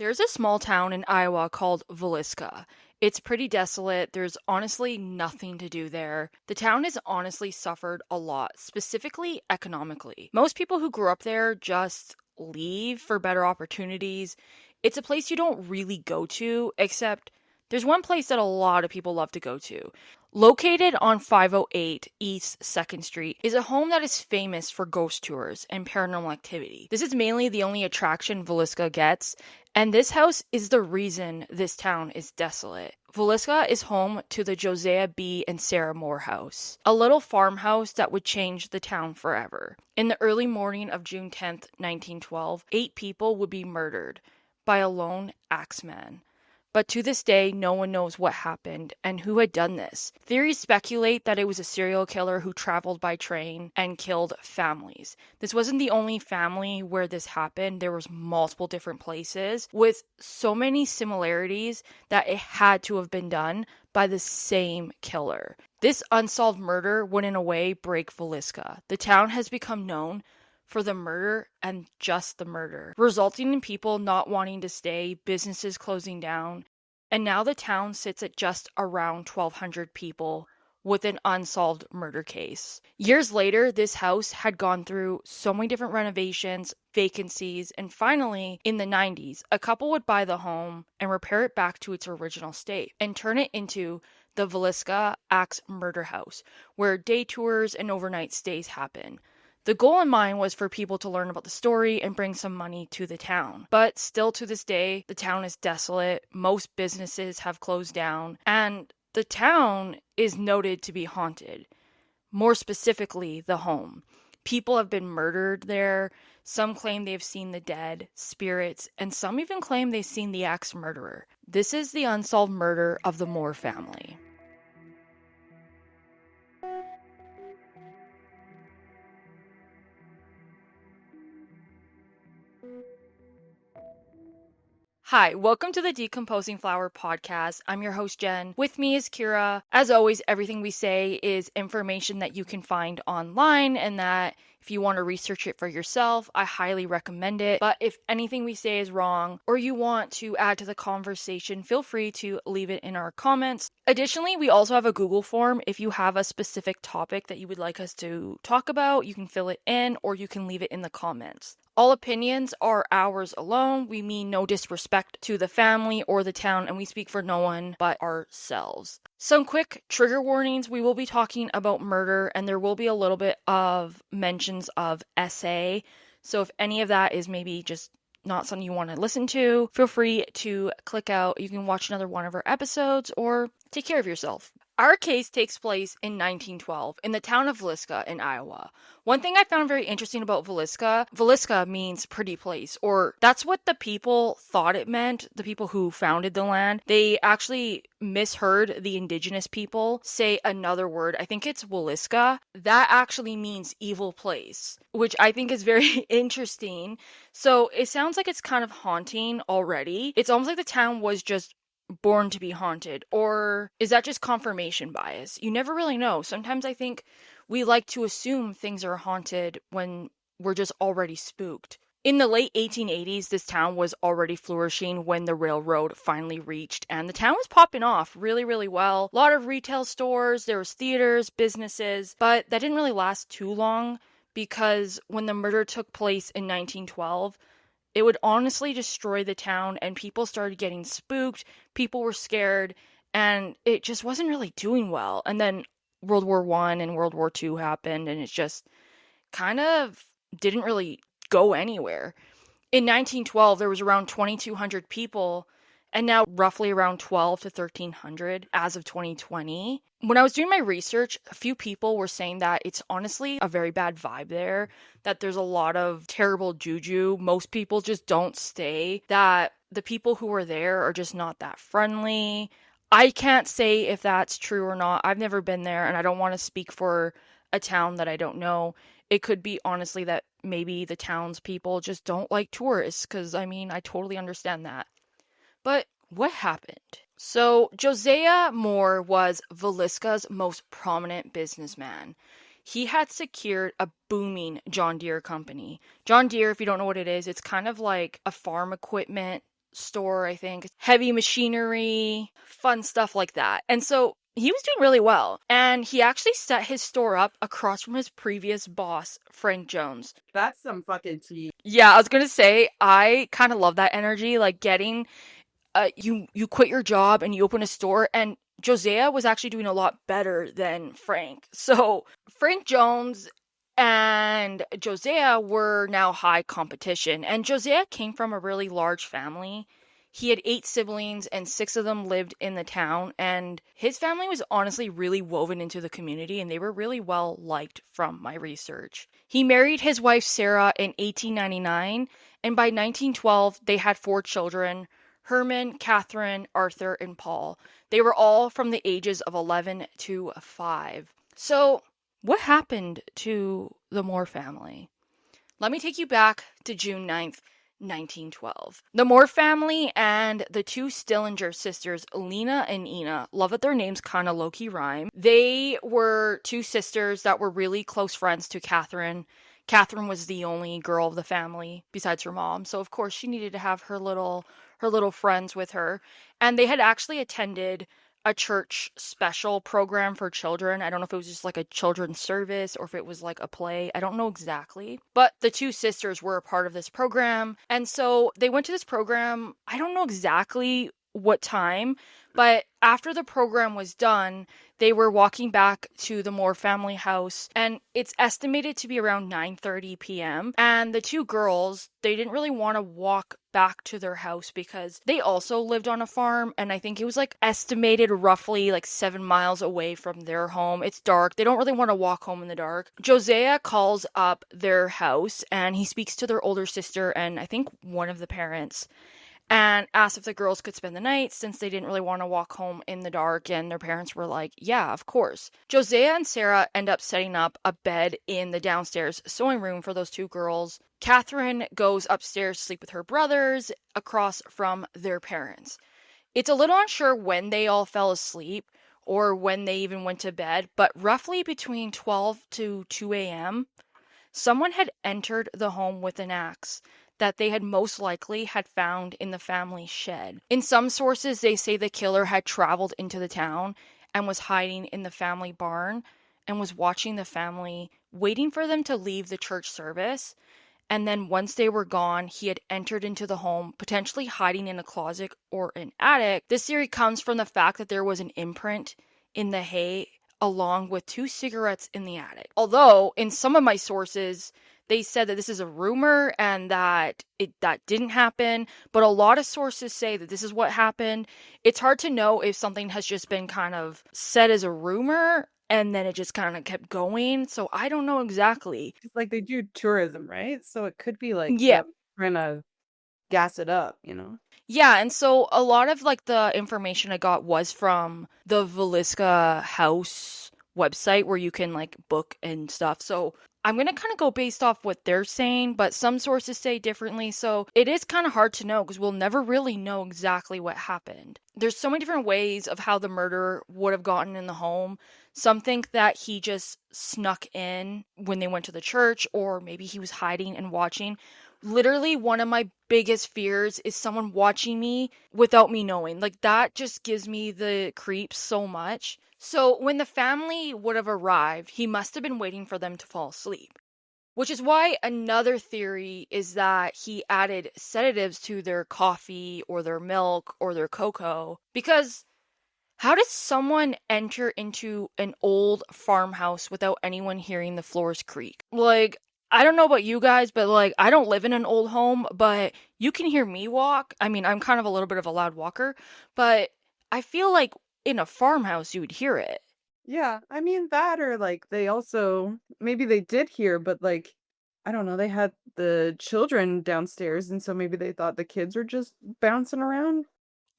There's a small town in Iowa called Villisca. It's pretty desolate. There's honestly nothing to do there. The town has honestly suffered a lot, specifically economically. Most people who grew up there just leave for better opportunities. It's a place you don't really go to, except there's one place that a lot of people love to go to. Located on 508 East 2nd Street is a home that is famous for ghost tours and paranormal activity. This is mainly the only attraction Villisca gets, and this house is the reason this town is desolate. Villisca is home to the Josiah B. and Sarah Moore House, a little farmhouse that would change the town forever. In the early morning of June 10th, 1912, 8 people would be murdered by a lone axeman. But to this day, no one knows what happened and who had done this. Theories speculate that it was a serial killer who traveled by train and killed families. This wasn't the only family where this happened. There was multiple different places with so many similarities that it had to have been done by the same killer. This unsolved murder would in a way break Villisca. The town has become known for the murder and just the murder, resulting in people not wanting to stay, businesses closing down, and now the town sits at just around 1,200 people with an unsolved murder case. Years later, this house had gone through so many different renovations, vacancies, and finally, in the 90s, a couple would buy the home and repair it back to its original state and turn it into the Villisca Axe Murder House, where day tours and overnight stays happen. The goal in mind was for people to learn about the story and bring some money to the town. But still to this day, the town is desolate, most businesses have closed down, and the town is noted to be haunted. More specifically, the home. People have been murdered there, some claim they've seen the dead, spirits, and some even claim they've seen the axe murderer. This is the unsolved murder of the Moore family. Hi, welcome to the Decomposing Flower podcast. I'm your host, Jen. With me is Kira. As always, everything we say is information that you can find online and that if you want to research it for yourself, I highly recommend it. But if anything we say is wrong or you want to add to the conversation, feel free to leave it in our comments. Additionally, we also have a Google form. If you have a specific topic that you would like us to talk about, you can fill it in or you can leave it in the comments. All opinions are ours alone. We mean no disrespect to the family or the town, and we speak for no one but ourselves. Some quick trigger warnings. We will be talking about murder, and there will be a little bit of mentions of SA. So if any of that is maybe just not something you want to listen to, feel free to click out. You can watch another one of our episodes or take care of yourself. Our case takes place in 1912 in the town of Villisca in Iowa. One thing I found very interesting about Villisca means pretty place, or that's what the people thought it meant, the people who founded the land. They actually misheard the indigenous people say another word. I think it's Villisca. That actually means evil place, which I think is very interesting. So it sounds like it's kind of haunting already. It's almost like the town was just born to be haunted, or is that just confirmation bias? You never really know. Sometimes I think we like to assume things are haunted when we're just already spooked. In the late 1880s, this town was already flourishing when the railroad finally reached, and the town was popping off really, really well. A lot of retail stores, there was theaters, businesses, but that didn't really last too long because when the murder took place in 1912, it would honestly destroy the town and people started getting spooked, people were scared, and it just wasn't really doing well. And then World War I and World War II happened and it just kind of didn't really go anywhere. In 1912, there was around 2,200 people and now roughly around 12 to 1,300 as of 2020. When I was doing my research, a few people were saying that it's honestly a very bad vibe there, that there's a lot of terrible juju. Most people just don't stay, that the people who are there are just not that friendly. I can't say if that's true or not. I've never been there and I don't want to speak for a town that I don't know. It could be honestly that maybe the townspeople just don't like tourists because, I mean, I totally understand that. But what happened? So, Josiah Moore was Villisca's most prominent businessman. He had secured a booming John Deere company. John Deere, if you don't know what it is, it's kind of like a farm equipment store, I think. Heavy machinery, fun stuff like that. And so he was doing really well. And he actually set his store up across from his previous boss, Frank Jones. That's some fucking tea. Yeah, I was gonna say, I kind of love that energy, like getting you quit your job and you open a store, and Josiah was actually doing a lot better than Frank. So Frank Jones and Josiah were now high competition, and Josiah came from a really large family. He had 8 siblings, and 6 of them lived in the town, and his family was honestly really woven into the community, and they were really well liked from my research. He married his wife Sarah in 1899, and by 1912 they had 4 children: Herman, Catherine, Arthur, and Paul. They were all from the ages of 11 to 5. So, what happened to the Moore family? Let me take you back to June 9th, 1912. The Moore family and the 2 Stillinger sisters, Lena and Ina, love that their names kind of low-key rhyme. They were 2 sisters that were really close friends to Catherine. Catherine was the only girl of the family besides her mom, so of course she needed to have her little friends with her. And they had actually attended a church special program for children. I don't know if it was just like a children's service or if it was like a play. I don't know exactly. But the 2 sisters were a part of this program. And so they went to this program. I don't know exactly what time, but after the program was done, they were walking back to the Moore family house, and it's estimated to be around 9:30 p.m. And the 2 girls, they didn't really want to walk back to their house because they also lived on a farm, and I think it was like estimated roughly like 7 miles away from their home. It's dark. They don't really want to walk home in the dark. Josiah calls up their house and he speaks to their older sister and I think one of the parents, and asked if the girls could spend the night since they didn't really want to walk home in the dark, and their parents were like, yeah, of course. Josiah and Sarah end up setting up a bed in the downstairs sewing room for those 2 girls. Catherine goes upstairs to sleep with her brothers across from their parents. It's a little unsure when they all fell asleep or when they even went to bed, but roughly between 12 to 2 a.m., someone had entered the home with an axe that they had most likely had found in the family shed. In some sources, they say the killer had traveled into the town and was hiding in the family barn and was watching the family, waiting for them to leave the church service. And then once they were gone, he had entered into the home, potentially hiding in a closet or an attic. This theory comes from the fact that there was an imprint in the hay along with 2 cigarettes in the attic. Although, in some of my sources, they said that this is a rumor and that that didn't happen, but a lot of sources say that this is what happened. It's hard to know if something has just been kind of said as a rumor and then it just kind of kept going. So I don't know exactly. It's like they do tourism, right? So it could be like Yeah. them trying to gas it up, you know? Yeah, and so a lot of like the information I got was from the Villisca house website where you can like book and stuff. So I'm going to kind of go based off what they're saying, but some sources say differently. So it is kind of hard to know because we'll never really know exactly what happened. There's so many different ways of how the murder would have gotten in the home. Some think that he just snuck in when they went to the church, or maybe he was hiding and watching. Literally, one of my biggest fears is someone watching me without me knowing. Like, that just gives me the creeps so much. So, when the family would have arrived, he must have been waiting for them to fall asleep. Which is why another theory is that he added sedatives to their coffee or their milk or their cocoa. Because how does someone enter into an old farmhouse without anyone hearing the floors creak? Like, I don't know about you guys, but like, I don't live in an old home, but you can hear me walk. I mean, I'm kind of a little bit of a loud walker, but I feel like in a farmhouse you would hear it. Yeah, I mean that or like they also maybe they did hear, but like I don't know, they had the children downstairs and so maybe they thought the kids were just bouncing around.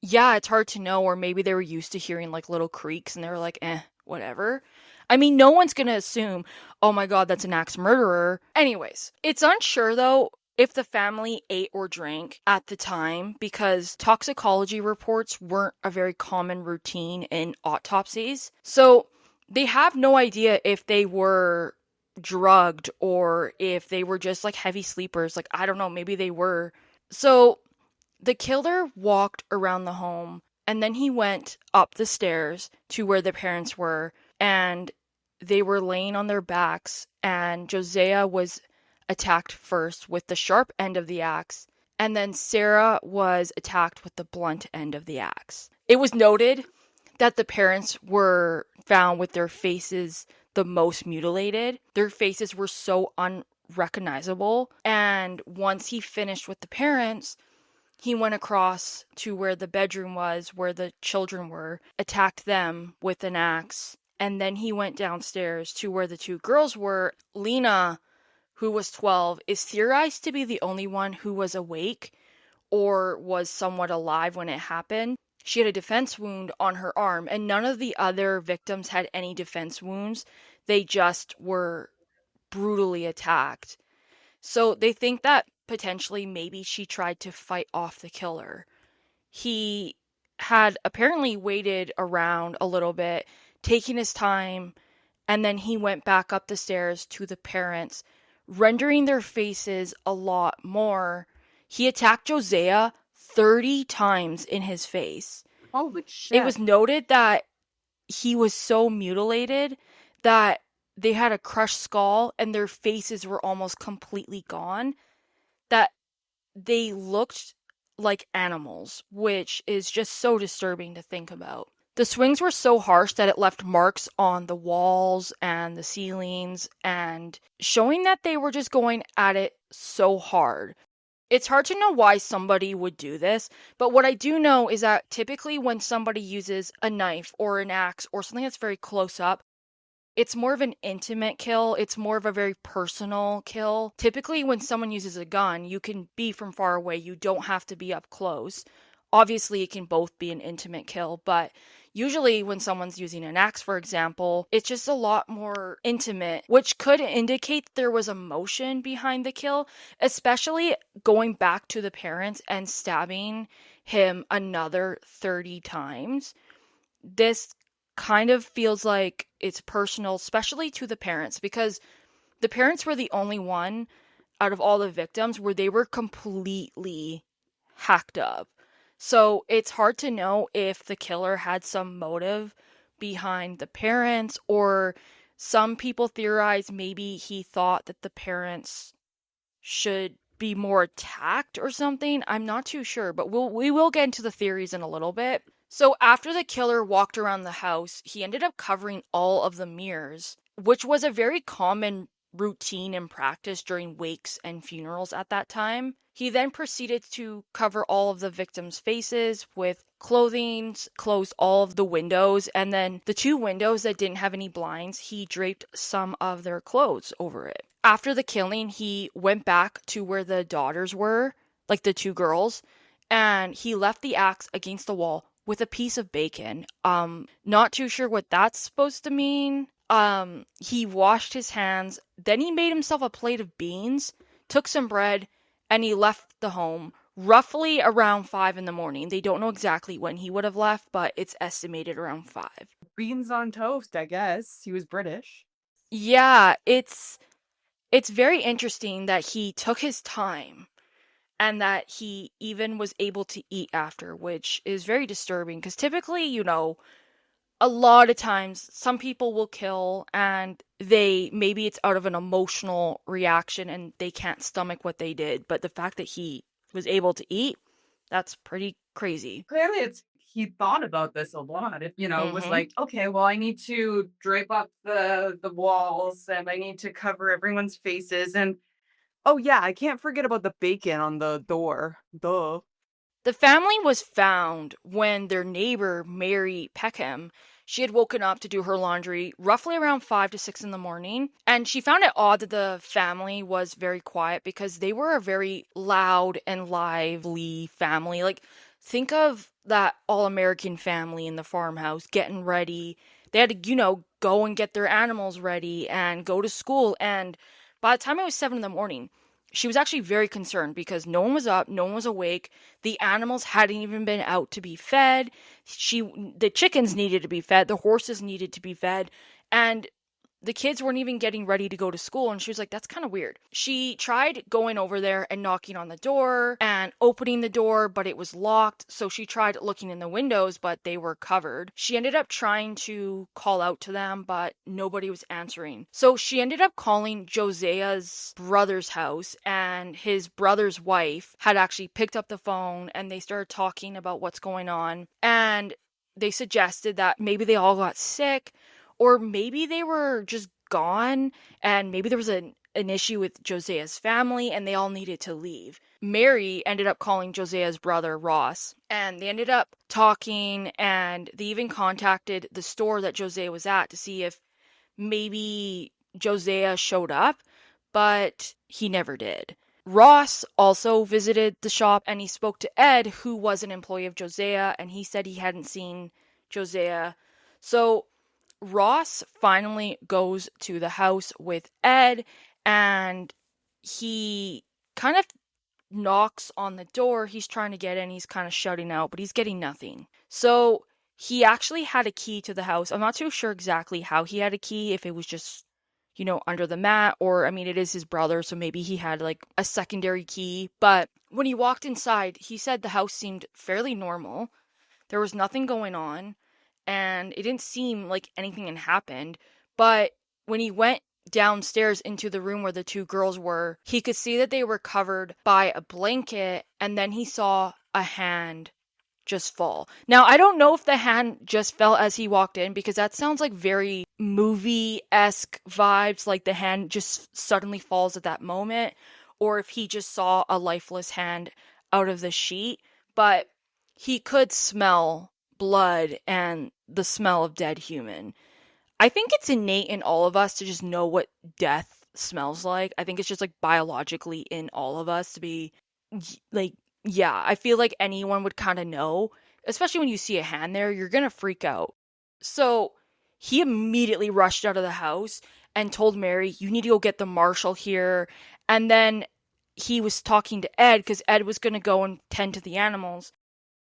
Yeah, it's hard to know, or maybe they were used to hearing like little creaks and they were like, whatever. I mean, no one's gonna assume, oh my god, that's an axe murderer. Anyways, it's unsure though if the family ate or drank at the time because toxicology reports weren't a very common routine in autopsies. So they have no idea if they were drugged or if they were just like heavy sleepers. Like, I don't know, maybe they were. So The killer walked around the home and then he went up the stairs to where the parents were, and they were laying on their backs, and Josiah was attacked first with the sharp end of the axe, and then Sarah was attacked with the blunt end of the axe. It was noted that the parents were found with their faces the most mutilated. Their faces were so unrecognizable. And once he finished with the parents, he went across to where the bedroom was, where the children were, attacked them with an axe. And then he went downstairs to where the two girls were. Lena, who was 12, is theorized to be the only one who was awake or was somewhat alive when it happened. She had a defense wound on her arm, and none of the other victims had any defense wounds. They just were brutally attacked. So they think that potentially maybe she tried to fight off the killer. He had apparently waited around a little bit, taking his time, and then he went back up the stairs to the parents, rendering their faces a lot more. He attacked Josiah 30 times in his face. Holy It shit. was noted that he was so mutilated that they had a crushed skull and their faces were almost completely gone, that they looked like animals, which is just so disturbing to think about. The swings were so harsh that it left marks on the walls and the ceilings, and showing that they were just going at it so hard. It's hard to know why somebody would do this, but what I do know is that typically when somebody uses a knife or an axe or something that's very close up, it's more of an intimate kill. It's more of a very personal kill. Typically, when someone uses a gun, you can be from far away. You don't have to be up close. Obviously, it can both be an intimate kill, but usually when someone's using an axe, for example, it's just a lot more intimate, which could indicate there was emotion behind the kill, especially going back to the parents and stabbing him another 30 times. This kind of feels like it's personal, especially to the parents, because the parents were the only one out of all the victims where they were completely hacked up. So it's hard to know if the killer had some motive behind the parents, or some people theorize maybe he thought that the parents should be more attacked or something. I'm not too sure, but we will get into the theories in a little bit. So after the killer walked around the house, he ended up covering all of the mirrors, which was a very common routine and practice during wakes and funerals at that time. He then proceeded to cover all of the victims' faces with clothing, closed all of the windows, and then the two windows that didn't have any blinds, he draped some of their clothes over it. After the killing, he went back to where the daughters were, like the two girls, and he left the axe against the wall with a piece of bacon. Not too sure what that's supposed to mean. He washed his hands, then he made himself a plate of beans, took some bread, and he left the home roughly around 5 in the morning. They don't know exactly when he would have left, but it's estimated around 5. Beans on toast, I guess. He was British. Yeah, it's very interesting that he took his time and that he even was able to eat after, which is very disturbing because typically, a lot of times some people will kill and they maybe it's out of an emotional reaction and they can't stomach what they did, but the fact that he was able to eat, that's pretty crazy. Clearly, he thought about this a lot. It, was Mhm. like, okay, well, I need to drape up the walls and I need to cover everyone's faces. And oh yeah, I can't forget about the bacon on the door. Duh. The family was found when their neighbor, Mary Peckham, she had woken up to do her laundry roughly around 5 to 6 in the morning, and she found it odd that the family was very quiet because they were a very loud and lively family. Like, think of that all-American family in the farmhouse getting ready. They had to, go and get their animals ready and go to school, and by the time it was 7 in the morning, she was actually very concerned because no one was up, no one was awake. The animals hadn't even been out to be fed. The chickens needed to be fed, the horses needed to be fed, and the kids weren't even getting ready to go to school, and she was like, that's kind of weird. She tried going over there and knocking on the door and opening the door, but it was locked. So she tried looking in the windows, but they were covered. She ended up trying to call out to them, but nobody was answering. So she ended up calling Josea's brother's house, and his brother's wife had actually picked up the phone, and they started talking about what's going on. And they suggested that maybe they all got sick, or maybe they were just gone, and maybe there was an issue with Josea's family and they all needed to leave. Mary ended up calling Josea's brother Ross, and they ended up talking, and they even contacted the store that Josea was at to see if maybe Josea showed up, but he never did. Ross also visited the shop, and he spoke to Ed, who was an employee of Josea, and he said he hadn't seen Josea. So Ross finally goes to the house with Ed, and he kind of knocks on the door. He's trying to get in, he's kind of shouting out, but he's getting nothing. So he actually had a key to the house. I'm not too sure exactly how he had a key, if it was just, under the mat, or I mean, it is his brother, so maybe he had like a secondary key. But when he walked inside, he said the house seemed fairly normal. There was nothing going on, and it didn't seem like anything had happened. But when he went downstairs into the room where the two girls were, he could see that they were covered by a blanket, and then he saw a hand just fall. Now, I don't know if the hand just fell as he walked in, because that sounds like very movie-esque vibes, like the hand just suddenly falls at that moment, or if he just saw a lifeless hand out of the sheet. But he could smell blood and the smell of dead human. I think it's innate in all of us to just know what death smells like. I think it's just like biologically in all of us to be like, yeah, I feel like anyone would kind of know, especially when you see a hand there, you're going to freak out. So he immediately rushed out of the house and told Mary, you need to go get the marshal here. And then he was talking to Ed, because Ed was going to go and tend to the animals.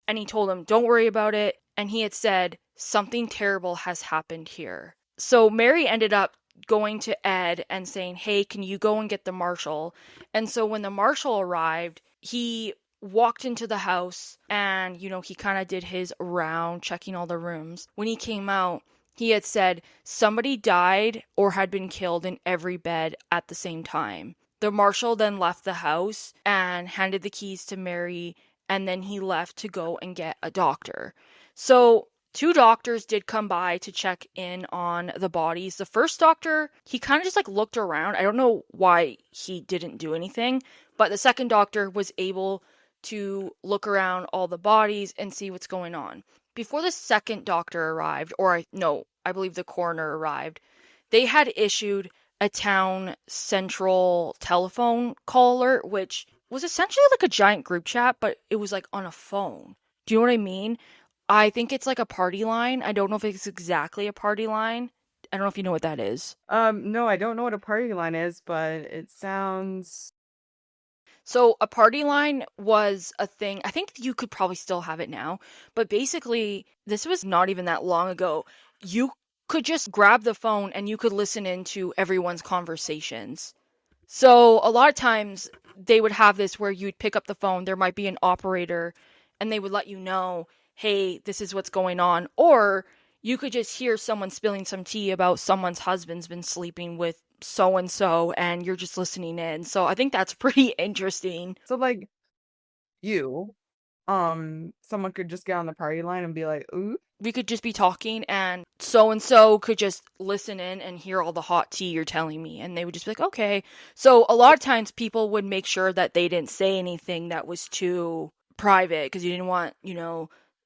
And he told him, don't worry about it. And he had said, something terrible has happened here. So Mary ended up going to Ed and saying, hey, can you go and get the marshal? And so when the marshal arrived, he walked into the house and, he kind of did his round, checking all the rooms. When he came out, he had said somebody died or had been killed in every bed at the same time. The marshal then left the house and handed the keys to Mary, and then he left to go and get a doctor. So 2 doctors did come by to check in on the bodies. The first doctor, he kind of just like looked around. I don't know why he didn't do anything, but the second doctor was able to look around all the bodies and see what's going on. Before the second doctor arrived, I believe the coroner arrived, they had issued a town central telephone call alert, which was essentially like a giant group chat, but it was like on a phone. Do you know what I mean? I think it's like a party line. I don't know if it's exactly a party line. I don't know if you know what that is. No, I don't know what a party line is, but it sounds. So a party line was a thing. I think you could probably still have it now, but basically this was not even that long ago. You could just grab the phone and you could listen into everyone's conversations. So a lot of times they would have this where you'd pick up the phone, there might be an operator, and they would let you know, hey, this is what's going on. Or you could just hear someone spilling some tea about someone's husband's been sleeping with so and so, and you're just listening in. So I think that's pretty interesting. So like you, someone could just get on the party line and be like, ooh. We could just be talking, and so could just listen in and hear all the hot tea you're telling me, and they would just be like, okay. So a lot of times people would make sure that they didn't say anything that was too private, because you didn't want,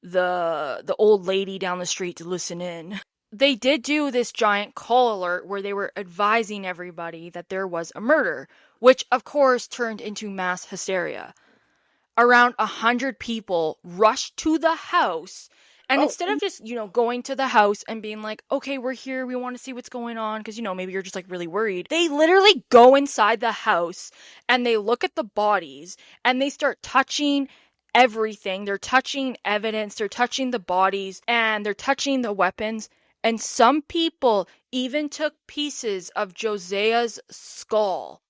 the old lady down the street to listen in. They did do this giant call alert where they were advising everybody that there was a murder, which of course turned into mass hysteria. Around 100 people rushed to the house, and Oh, instead of just, going to the house and being like, okay, we're here, we want to see what's going on, because, maybe you're just like really worried, they literally go inside the house and they look at the bodies and they start touching everything. They're touching evidence, they're touching the bodies, and they're touching the weapons, And some people even took pieces of Josea's skull.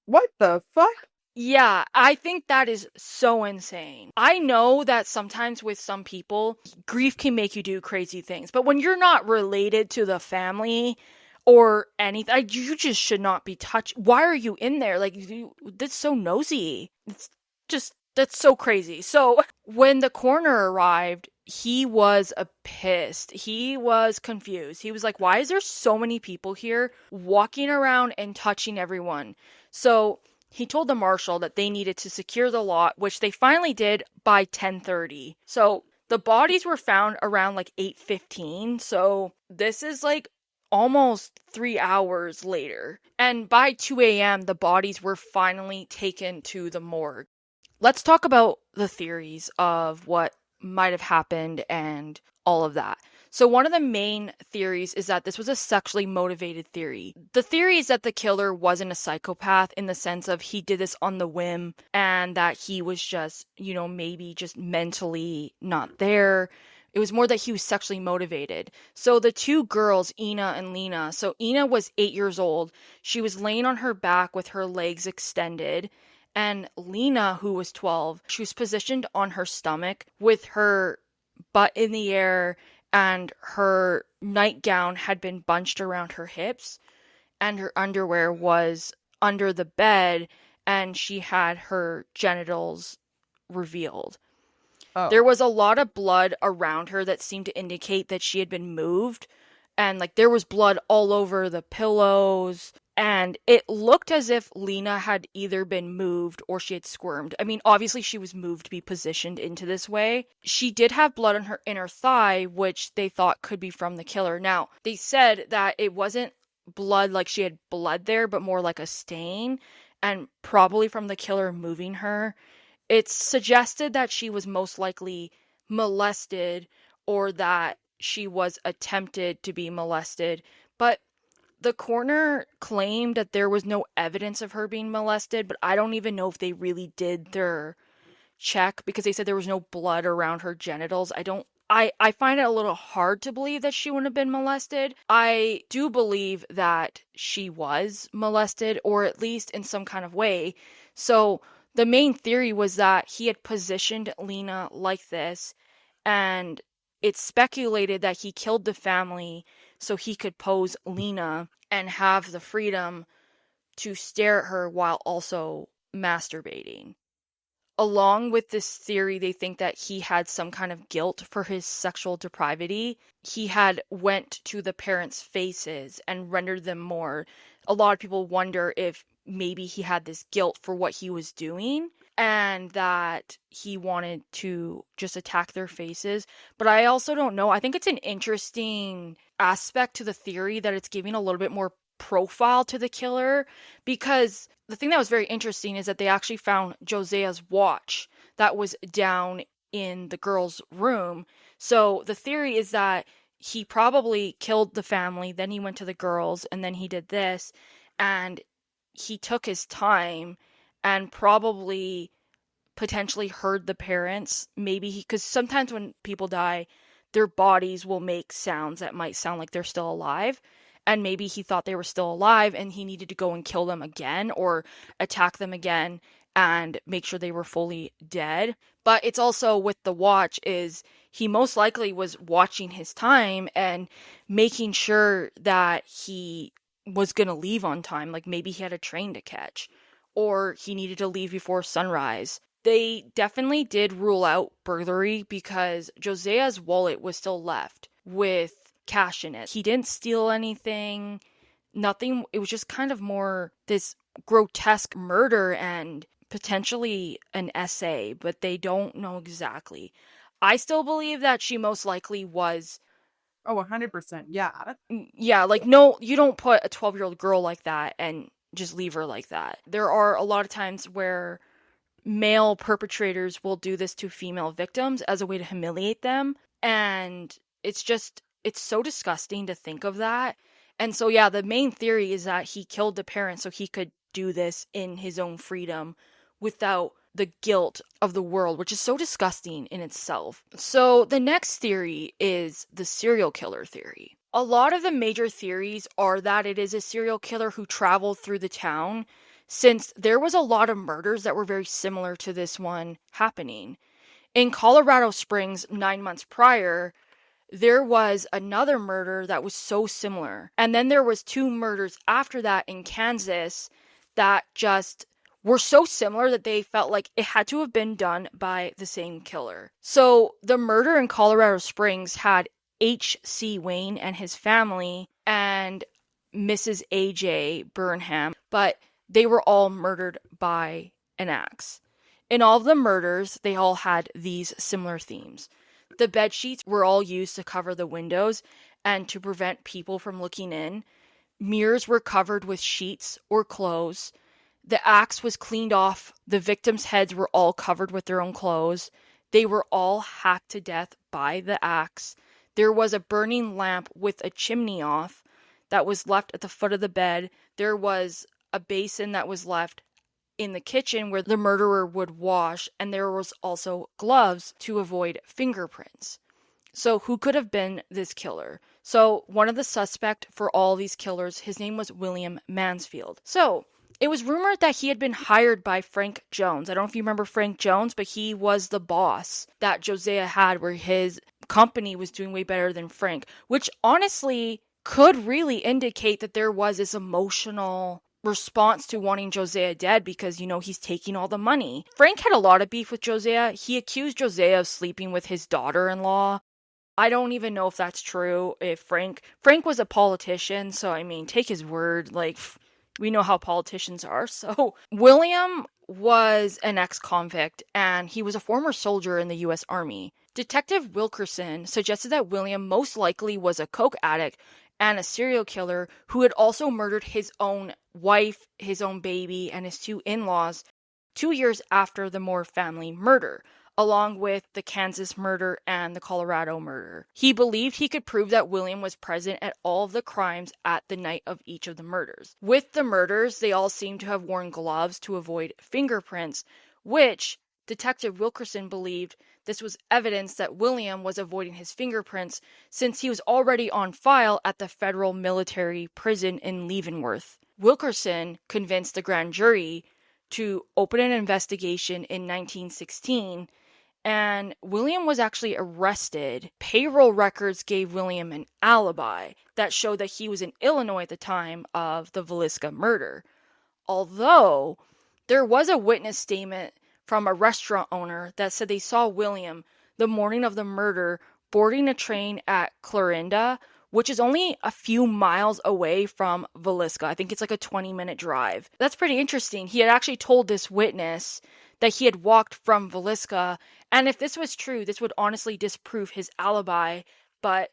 What the fuck? Yeah, I think that is so insane. I know that sometimes with some people, grief can make you do crazy things, but when you're not related to the family or anything, you just should not be touched. Why are you in there? Like, that's so nosy. It's just, that's so crazy. So, when the coroner arrived, he was pissed. He was confused. He was like, why is there so many people here walking around and touching everyone? So, he told the marshal that they needed to secure the lot, which they finally did by 10:30. So the bodies were found around like 8:15. So this is like almost 3 hours later. And by 2 a.m., the bodies were finally taken to the morgue. Let's talk about the theories of what might have happened and all of that. So, one of the main theories is that this was a sexually motivated theory. The theory is that the killer wasn't a psychopath in the sense of he did this on the whim and that he was just, maybe just mentally not there. It was more that he was sexually motivated. So the two girls, Ina and Lena, so Ina was 8 years old. She was laying on her back with her legs extended. And Lena, who was 12, she was positioned on her stomach with her butt in the air, and her nightgown had been bunched around her hips, and her underwear was under the bed, and she had her genitals revealed. There Oh. was a lot of blood around her that seemed to indicate that she had been moved, and like there was blood all over the pillows, and it looked as if Lena had either been moved or she had squirmed. I mean, obviously she was moved to be positioned into this way. She did have blood on her inner thigh, which they thought could be from the killer. Now, they said that it wasn't blood like she had blood there, but more like a stain, and probably from the killer moving her. It's suggested that she was most likely molested or that she was attempted to be molested, but the coroner claimed that there was no evidence of her being molested, but I don't even know if they really did their check because they said there was no blood around her genitals. I find it a little hard to believe that she wouldn't have been molested. I do believe that she was molested, or at least in some kind of way. So the main theory was that he had positioned Lena like this, and it's speculated that he killed the family so he could pose Lena and have the freedom to stare at her while also masturbating. Along with this theory, they think that he had some kind of guilt for his sexual depravity. He had went to the parents' faces and rendered them more. A lot of people wonder if maybe he had this guilt for what he was doing and that he wanted to just attack their faces. But I also don't know. I think it's an interesting aspect to the theory that it's giving a little bit more profile to the killer, because the thing that was very interesting is that they actually found Josea's watch that was down in the girl's room. So the theory is that he probably killed the family, then he went to the girls, and then he did this, and he took his time and probably potentially heard the parents. Maybe because sometimes when people die, their bodies will make sounds that might sound like they're still alive. And maybe he thought they were still alive and he needed to go and kill them again or attack them again and make sure they were fully dead. But it's also with the watch is he most likely was watching his time and making sure that he was going to leave on time. Like maybe he had a train to catch or he needed to leave before sunrise. They definitely did rule out burglary because Josea's wallet was still left with cash in it. He didn't steal anything, nothing. It was just kind of more this grotesque murder and potentially an essay, but they don't know exactly. I still believe that she most likely was. Oh, 100%. Yeah. Yeah, like no, you don't put a 12-year-old girl like that and just leave her like that. There are a lot of times where male perpetrators will do this to female victims as a way to humiliate them. And it's so disgusting to think of that. And so, yeah, the main theory is that he killed the parents so he could do this in his own freedom without the guilt of the world, which is so disgusting in itself. So, the next theory is the serial killer theory. A lot of the major theories are that it is a serial killer who traveled through the town, since there was a lot of murders that were very similar to this one happening. In Colorado Springs, 9 months prior, there was another murder that was so similar. And then there was two murders after that in Kansas that just were so similar that they felt like it had to have been done by the same killer. So the murder in Colorado Springs had H.C. Wayne and his family and Mrs. A.J. Burnham, but they were all murdered by an axe. In all of the murders, they all had these similar themes. The bed sheets were all used to cover the windows and to prevent people from looking in. Mirrors were covered with sheets or clothes. The axe was cleaned off. The victims' heads were all covered with their own clothes. They were all hacked to death by the axe. There was a burning lamp with a chimney off that was left at the foot of the bed. There was a basin that was left in the kitchen where the murderer would wash, and there was also gloves to avoid fingerprints. So who could have been this killer? So one of the suspect for all these killers, his name was William Mansfield. So it was rumored that he had been hired by Frank Jones. I don't know if you remember Frank Jones, but he was the boss that Josiah had, where his company was doing way better than Frank, which honestly could really indicate that there was this emotional response to wanting Josiah dead because, he's taking all the money. Frank had a lot of beef with Josiah. He accused Josiah of sleeping with his daughter-in-law. I don't even know if that's true. If Frank was a politician, so I mean, take his word. Like, we know how politicians are. So William was an ex-convict, and he was a former soldier in the U.S. Army. Detective Wilkerson suggested that William most likely was a coke addict and a serial killer who had also murdered his own wife, his own baby, and his two in-laws 2 years after the Moore family murder, along with the Kansas murder and the Colorado murder. He believed he could prove that William was present at all of the crimes at the night of each of the murders. With the murders, they all seem to have worn gloves to avoid fingerprints, which Detective Wilkerson believed this was evidence that William was avoiding his fingerprints since he was already on file at the federal military prison in Leavenworth. Wilkerson convinced the grand jury to open an investigation in 1916, and William was actually arrested. Payroll records gave William an alibi that showed that he was in Illinois at the time of the Villisca murder. Although there was a witness statement from a restaurant owner that said they saw William the morning of the murder boarding a train at Clarinda, which is only a few miles away from Villisca. I think it's like a 20-minute drive. That's pretty interesting. He had actually told this witness that he had walked from Villisca, and if this was true, this would honestly disprove his alibi, but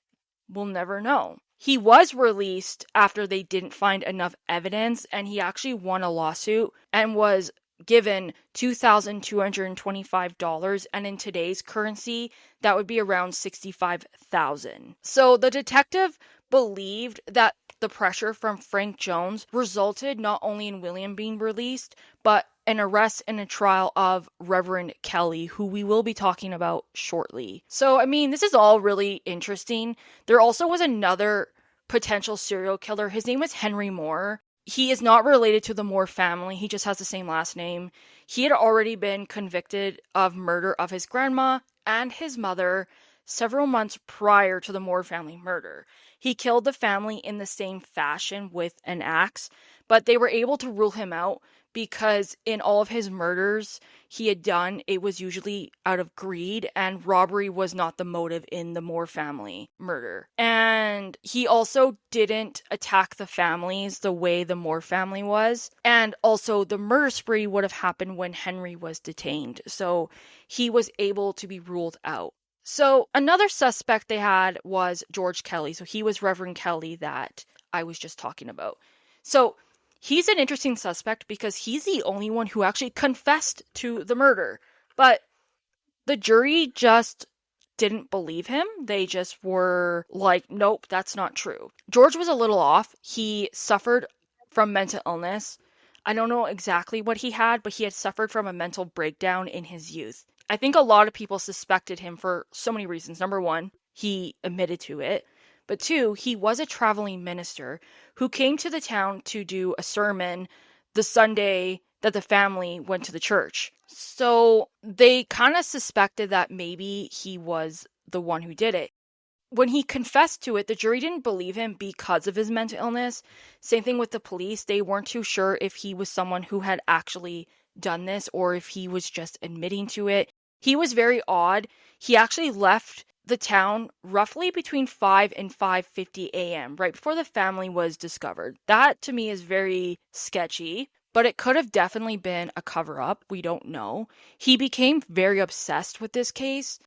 we'll never know. He was released after they didn't find enough evidence, and he actually won a lawsuit and was given $2,225, and in today's currency, that would be around $65,000. So the detective believed that the pressure from Frank Jones resulted not only in William being released, but an arrest and a trial of Reverend Kelly, who we will be talking about shortly. So, I mean, this is all really interesting. There also was another potential serial killer. His name was Henry Moore. He is not related to the Moore family. He just has the same last name. He had already been convicted of murder of his grandma and his mother several months prior to the Moore family murder. He killed the family in the same fashion with an axe, but they were able to rule him out because in all of his murders he had done, it was usually out of greed, and robbery was not the motive in the Moore family murder. And he also didn't attack the families the way the Moore family was. And also the murder spree would have happened when Henry was detained. So he was able to be ruled out. So another suspect they had was George Kelly. So he was Reverend Kelly that I was just talking about. So he's an interesting suspect because he's the only one who actually confessed to the murder. But the jury just didn't believe him. They just were like, nope, that's not true. George was a little off. He suffered from mental illness. I don't know exactly what he had, but he had suffered from a mental breakdown in his youth. I think a lot of people suspected him for so many reasons. Number one, he admitted to it. but two, he was a traveling minister who came to the town to do a sermon the Sunday that the family went to the church. So they kind of suspected that maybe he was the one who did it. When he confessed to it, the jury didn't believe him because of his mental illness. Same thing with the police. They weren't too sure if he was someone who had actually done this or if he was just admitting to it. He was very odd. He actually left the town roughly between 5 and 5:50 a.m., right before the family was discovered. That to me is very sketchy, but it could have definitely been a cover up. We don't know. He became very obsessed with this case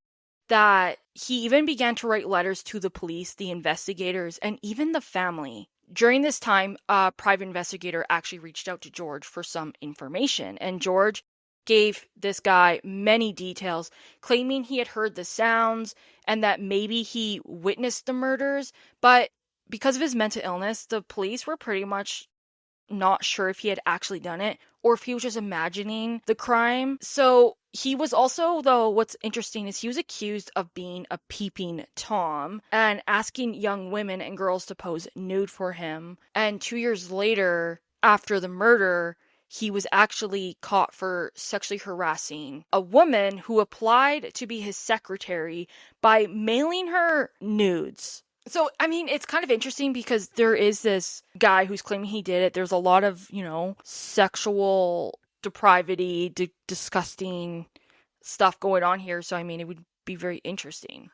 that he even began to write letters to the police, the investigators, and even the family. During this time, a private investigator actually reached out to George for some information, and George gave this guy many details, claiming he had heard the sounds and that maybe he witnessed the murders, but because of his mental illness, the police were pretty much not sure if he had actually done it or if he was just imagining the crime. So he was also, though, what's interesting is he was accused of being a peeping Tom and asking young women and girls to pose nude for him. And 2 years later, after the murder, he was actually caught for sexually harassing a woman who applied to be his secretary by mailing her nudes. So, I mean, it's kind of interesting because there is this guy who's claiming he did it. There's a lot of, sexual depravity, disgusting stuff going on here. So, I mean, it would be very interesting.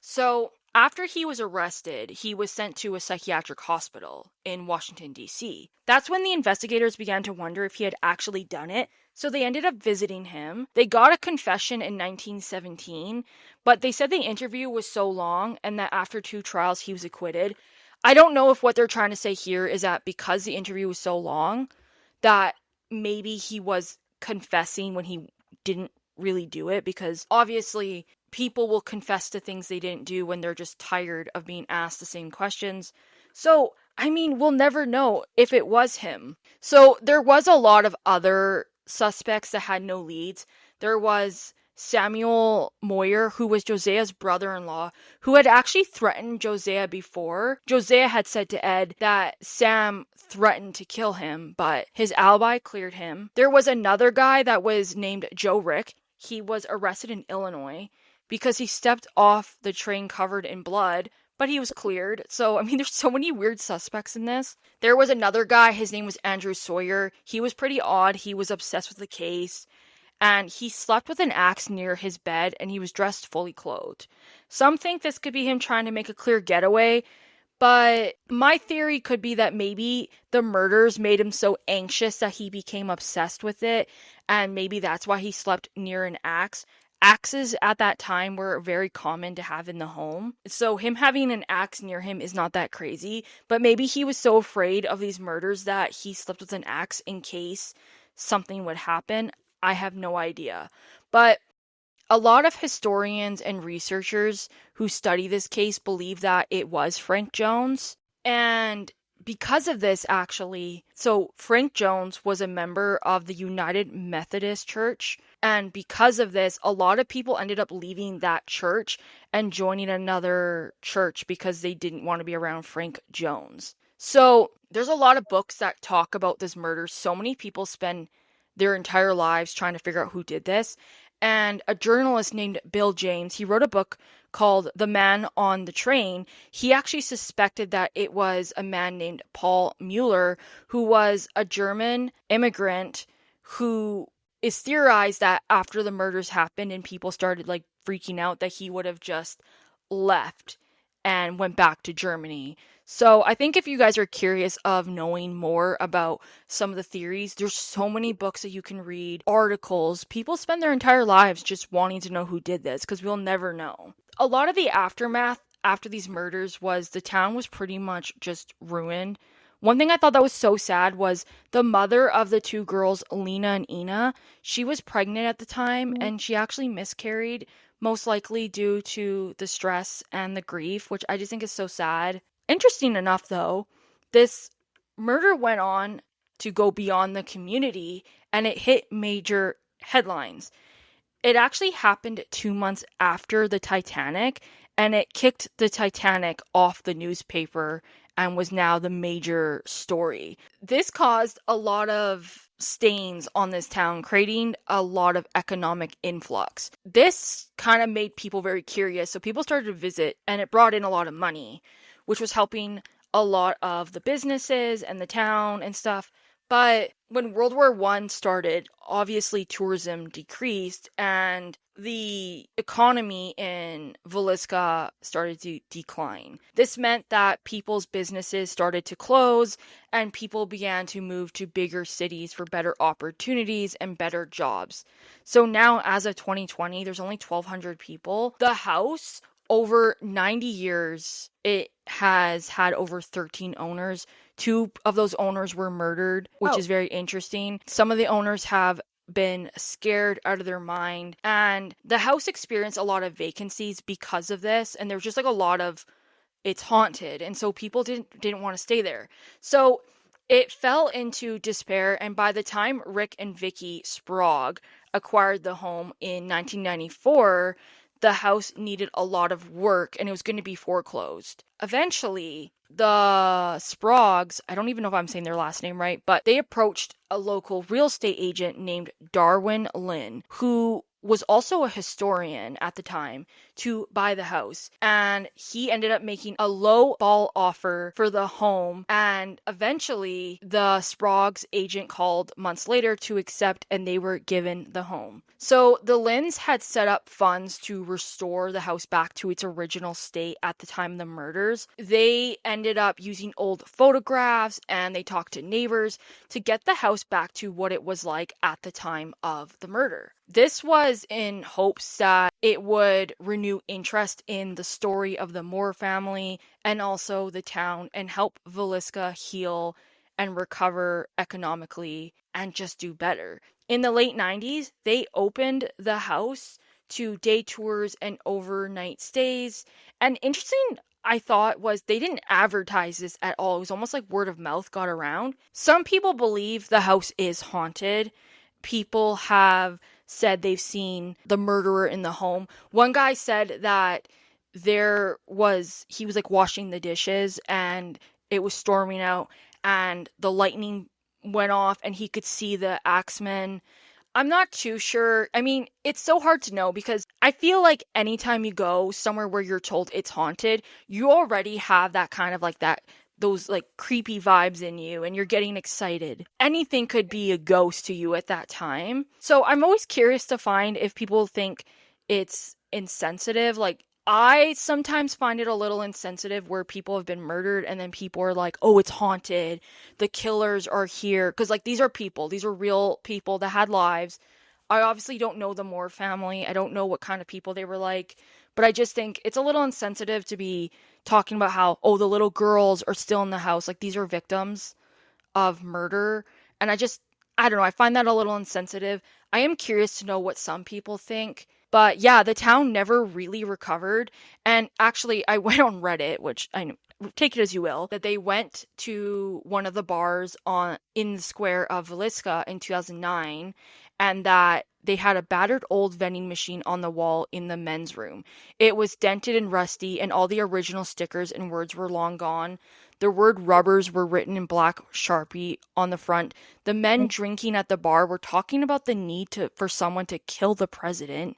So, after he was arrested, he was sent to a psychiatric hospital in Washington, D.C. That's when the investigators began to wonder if he had actually done it. So they ended up visiting him. They got a confession in 1917, but they said the interview was so long and that after 2 trials he was acquitted. I don't know if what they're trying to say here is that because the interview was so long, that maybe he was confessing when he didn't really do it, because obviously people will confess to things they didn't do when they're just tired of being asked the same questions. So, I mean, we'll never know if it was him. So there was a lot of other suspects that had no leads. There was Samuel Moyer, who was Joseah's brother-in-law, who had actually threatened Josiah before. Josiah had said to Ed that Sam threatened to kill him, but his alibi cleared him. There was another guy that was named Joe Rick. He was arrested in Illinois because he stepped off the train covered in blood, but he was cleared. So, I mean, there's so many weird suspects in this. There was another guy, his name was Andrew Sawyer. He was pretty odd. He was obsessed with the case, and he slept with an axe near his bed, and he was dressed fully clothed. Some think this could be him trying to make a clear getaway, but my theory could be that maybe the murders made him so anxious that he became obsessed with it, and maybe that's why he slept near an axe. Axes at that time were very common to have in the home, so him having an axe near him is not that crazy, but maybe he was so afraid of these murders that he slept with an axe in case something would happen. I have no idea. But a lot of historians and researchers who study this case believe that it was Frank Jones. And because of this, actually, so Frank Jones was a member of the United Methodist Church. And because of this, a lot of people ended up leaving that church and joining another church because they didn't want to be around Frank Jones. So there's a lot of books that talk about this murder. So many people spend their entire lives trying to figure out who did this. And a journalist named Bill James, he wrote a book called The Man on the Train. He actually suspected that it was a man named Paul Mueller, who was a German immigrant who is theorized that after the murders happened and people started like freaking out, that he would have just left and went back to Germany. So I think if you guys are curious of knowing more about some of the theories, there's so many books that you can read, articles. People spend their entire lives just wanting to know who did this because we'll never know. A lot of the aftermath after these murders was the town was pretty much just ruined. One thing I thought that was so sad was the mother of the 2 girls, Lena and Ina. She was pregnant at the time and she actually miscarried, most likely due to the stress and the grief, which I just think is so sad. Interesting enough, though, this murder went on to go beyond the community and it hit major headlines. It actually happened 2 months after the Titanic, and it kicked the Titanic off the newspaper and was now the major story. This caused a lot of stains on this town, creating a lot of economic influx. This kind of made people very curious, so people started to visit, and it brought in a lot of money, which was helping a lot of the businesses and the town and stuff. But when World War One started, obviously tourism decreased and the economy in Villisca started to decline. This meant that people's businesses started to close and people began to move to bigger cities for better opportunities and better jobs. So now, as of 2020, there's only 1,200 people. The house, over 90 years, it has had over 13 owners. Two of those owners were murdered, which Oh, is very interesting. Some of the owners have been scared out of their mind, and the house experienced a lot of vacancies because of this, and there's just like a lot of it's haunted, and so people didn't want to stay there. So it fell into despair, and by the time Rick and Vicky Sprague acquired the home in 1994, the house needed a lot of work and it was going to be foreclosed. Eventually, the Spragues, I don't even know if I'm saying their last name right, but they approached a local real estate agent named Darwin Lynn, who was also a historian at the time, to buy the house. And he ended up making a low ball offer for the home. And eventually, the Sprague's agent called months later to accept, and they were given the home. So the Lynns had set up funds to restore the house back to its original state at the time of the murders. They ended up using old photographs and they talked to neighbors to get the house back to what it was like at the time of the murder. This was in hopes that it would renew interest in the story of the Moore family and also the town and help Villisca heal and recover economically and just do better. In the late 90s, they opened the house to day tours and overnight stays. And interesting, I thought, was they didn't advertise this at all. It was almost like word of mouth got around. Some people believe the house is haunted. People have said they've seen the murderer in the home. One guy said that he was like washing the dishes and it was storming out and the lightning went off and he could see the axemen. I'm not too sure. I mean, it's so hard to know because I feel like anytime you go somewhere where you're told it's haunted, you already have that kind of like those like creepy vibes in you and you're getting excited. Anything could be a ghost to you at that time. So I'm always curious to find if people think it's insensitive. Like I sometimes find it a little insensitive where people have been murdered and then people are like, oh, it's haunted. The killers are here. Because, like, these are people. These are real people that had lives. I obviously don't know the Moore family. I don't know what kind of people they were like. But I just think it's a little insensitive to be talking about how, oh, the little girls are still in the house. Like, these are victims of murder. And I don't know. I find that a little insensitive. I am curious to know what some people think. But yeah, the town never really recovered. And actually, I went on Reddit, which take it as you will, that they went to one of the bars in the square of Villisca in 2009 and that they had a battered old vending machine on the wall in the men's room. It was dented and rusty and all the original stickers and words were long gone. The word rubbers were written in black Sharpie on the front. The men drinking at the bar were talking about the need for someone to kill the president,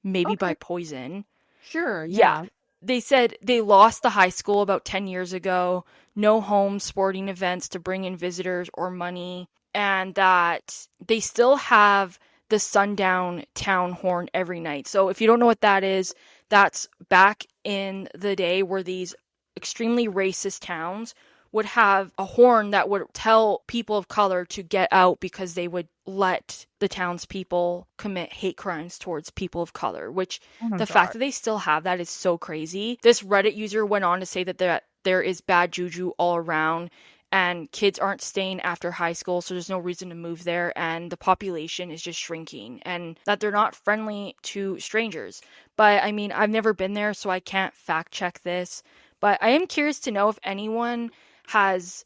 maybe by okay. poison. Sure, Yeah. yeah. They said they lost the high school about 10 years ago, no home sporting events to bring in visitors or money, and that they still have the sundown town horn every night. So if you don't know what that is, that's back in the day where these extremely racist towns would have a horn that would tell people of color to get out because they would let the townspeople commit hate crimes towards people of color, which Oh my the fact god. that they still have that is so crazy. This Reddit user went on to say that there is bad juju all around and kids aren't staying after high school, so there's no reason to move there and the population is just shrinking and that they're not friendly to strangers. But I mean, I've never been there, so I can't fact check this. But I am curious to know if anyone has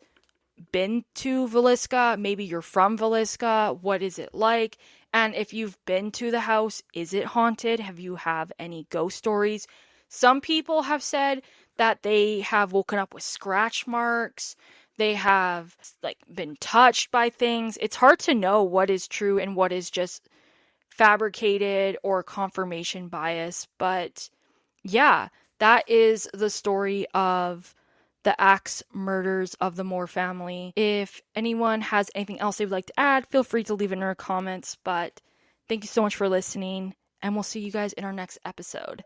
been to Villisca, maybe you're from Villisca, what is it like? And if you've been to the house, is it haunted? Have you have any ghost stories? Some people have said that they have woken up with scratch marks. They have like been touched by things. It's hard to know what is true and what is just fabricated or confirmation bias, but yeah, that is the story of the axe murders of the Moore family. If anyone has anything else they'd like to add, feel free to leave it in our comments. But thank you so much for listening, and we'll see you guys in our next episode.